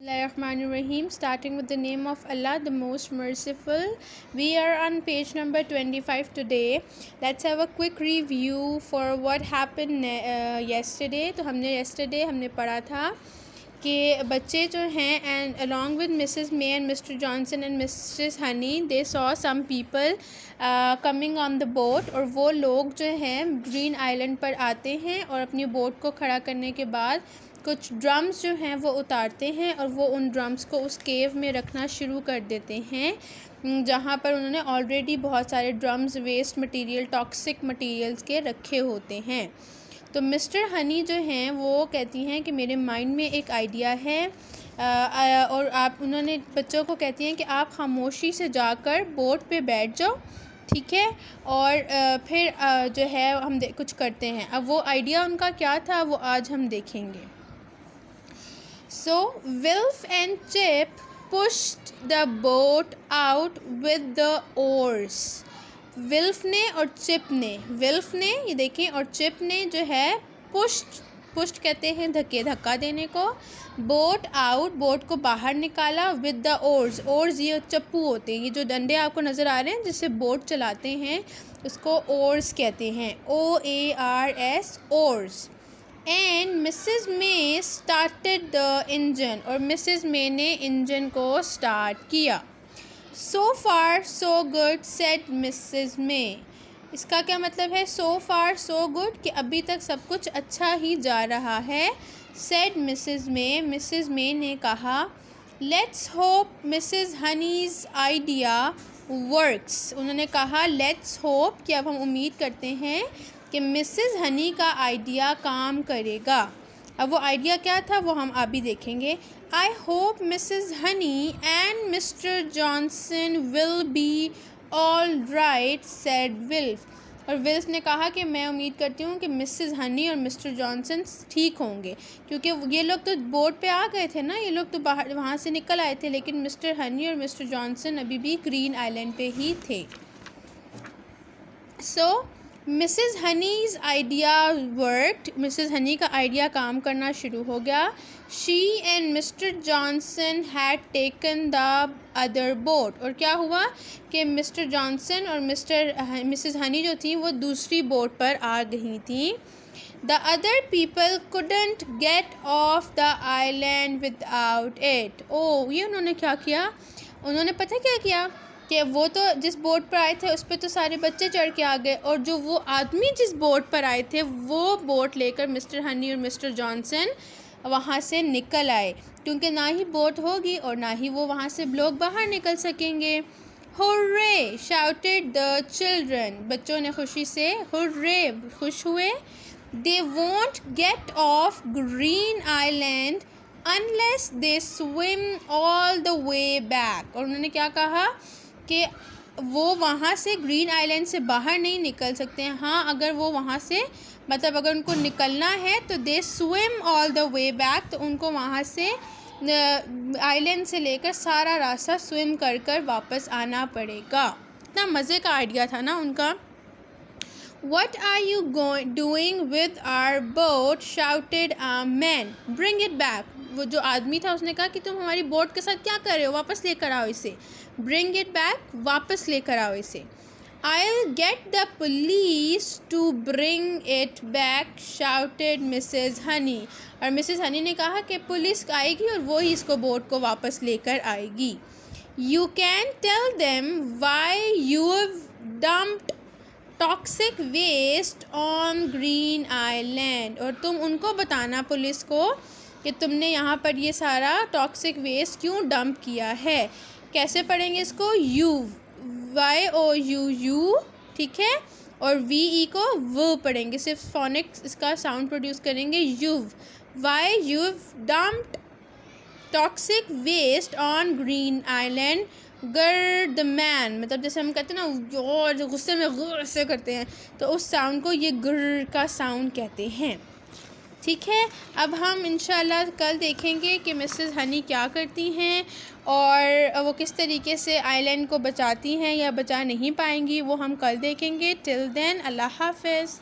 Bismillahirrahmanirrahim. Starting with the name of Allah, the most merciful. We are on page number 25 today. Let's have a quick review for what happened yesterday. तो yesterday हमने पढ़ा था कि बच्चे जो हैं and along with Mrs. May and Mr. Johnson and Mrs. Honey, they saw some people coming on the boat. और वो लोग जो हैं ग्रीन आइलैंड पर आते हैं और अपनी बोट को खड़ा करने के बाद कुछ ड्रम्स जो हैं वो उतारते हैं और वो उन ड्रम्स को उस केव में रखना शुरू कर देते हैं जहाँ पर उन्होंने ऑलरेडी बहुत सारे drums waste material toxic materials के रखे होते हैं। तो मिस्टर हनी जो हैं वो कहती हैं कि मेरे माइंड में एक आइडिया है और उन्होंने बच्चों को कहती हैं कि आप खामोशी से जाकर बोट पे बैठ जाओ, ठीक है, और फिर जो है हम कुछ करते हैं। अब वो आइडिया उनका क्या था वो आज हम देखेंगे। So Wilf and Chip pushed the boat out with the oars. विल्फ ने और चिप ने, विल्फ ने ये देखें और चिप ने जो है पुश्ड कहते हैं धक्का देने को, बोट आउट बोट को बाहर निकाला, विद द ओर्स, ओर्स ये चप्पू होते हैं, ये जो डंडे आपको नज़र आ रहे हैं जिससे बोट चलाते हैं उसको ओर्स कहते हैं, OARS, ores. And Mrs may started the engine, और मिसेस मे ने इंजन को स्टार्ट किया। सो फार सो गुड सेड मिसेस मे। इसका क्या मतलब है? सो फार सो गुड कि अभी तक सब कुछ अच्छा ही जा रहा है। सेड मिसेस मे ने कहा let's hope Mrs Honey's idea works. उन्होंने कहा लेट्स होप कि अब हम उम्मीद करते हैं कि मिसेस हनी का आइडिया काम करेगा। अब वो आइडिया क्या था वो हम अभी देखेंगे। I hope Mrs honey and Mr Johnson will be all right said विल्फ। और विल्फ ने कहा कि मैं उम्मीद करती हूँ कि मिसेस हनी और मिस्टर जॉनसन ठीक होंगे, क्योंकि ये लोग तो बोट पे आ गए थे ना, ये लोग तो बाहर वहाँ से निकल आए थे, लेकिन मिस्टर हनी और मिस्टर जॉनसन अभी भी ग्रीन आइलैंड पे ही थे। So Mrs Honey's idea worked, Mrs Honey का आइडिया काम करना शुरू हो गया। She and Mr Johnson had taken the other boat, और क्या हुआ कि मिस्टर जॉनसन और मिसेस हनी जो थी वो दूसरी बोट पर आ गई थी। The other people couldn't get off the island without it. Oh ये उन्होंने क्या किया, उन्होंने पता क्या किया कि वो तो जिस बोट पर आए थे उस पर तो सारे बच्चे चढ़ के आ गए, और जो वो आदमी जिस बोट पर आए थे वो बोट लेकर मिस्टर हनी और मिस्टर जॉनसन वहाँ से निकल आए, क्योंकि ना ही बोट होगी और ना ही वो वहाँ से लोग बाहर निकल सकेंगे। हुर्रे शाउटेड द चिल्ड्रन, बच्चों ने खुशी से हुर्रे खुश हुए। They won't get of green island unless they swim all the way back. और उन्होंने क्या कहा कि वो वहाँ से ग्रीन आइलैंड से बाहर नहीं निकल सकते हैं। हाँ, अगर वो वहाँ से मतलब अगर उनको निकलना है तो दे swim all the way back, तो उनको वहाँ से आइलैंड से लेकर सारा रास्ता स्विम कर कर वापस आना पड़ेगा। इतना मज़े का आइडिया था ना उनका। What are you doing with our boat? shouted a man. Bring it back. वो जो आदमी था उसने कहा कि तुम हमारी बोट के साथ क्या कर रहे हो, वापस लेकर आओ इसे। Bring it back, वापस लेकर आओ इसे। I'll get the police to bring it back, shouted Mrs. Honey. और मिसेस हनी ने कहा कि पुलिस आएगी और वो ही इसको बोट को वापस लेकर आएगी। You can tell them why you've dumped toxic waste on Green Island, और तुम उनको बताना पुलिस को कि तुमने यहाँ पर ये सारा टॉक्सिक वेस्ट क्यों डंप किया है। कैसे पढ़ेंगे इसको? YOUU, ठीक है, और VE को वो पढ़ेंगे, सिर्फ फोनिक्स इसका साउंड प्रोड्यूस करेंगे। you've dumped toxic waste on Green Island. गर द मैन, मतलब जैसे हम कहते हैं ना और जो गुस्से में गुर से करते हैं तो उस साउंड को ये गुर का साउंड कहते हैं, ठीक है। अब हम इंशाल्लाह कल देखेंगे कि मिसेस हनी क्या करती हैं और वो किस तरीके से आइलैंड को बचाती हैं या बचा नहीं पाएंगी, वो हम कल देखेंगे। टिल देन अल्लाह हाफ़िज़।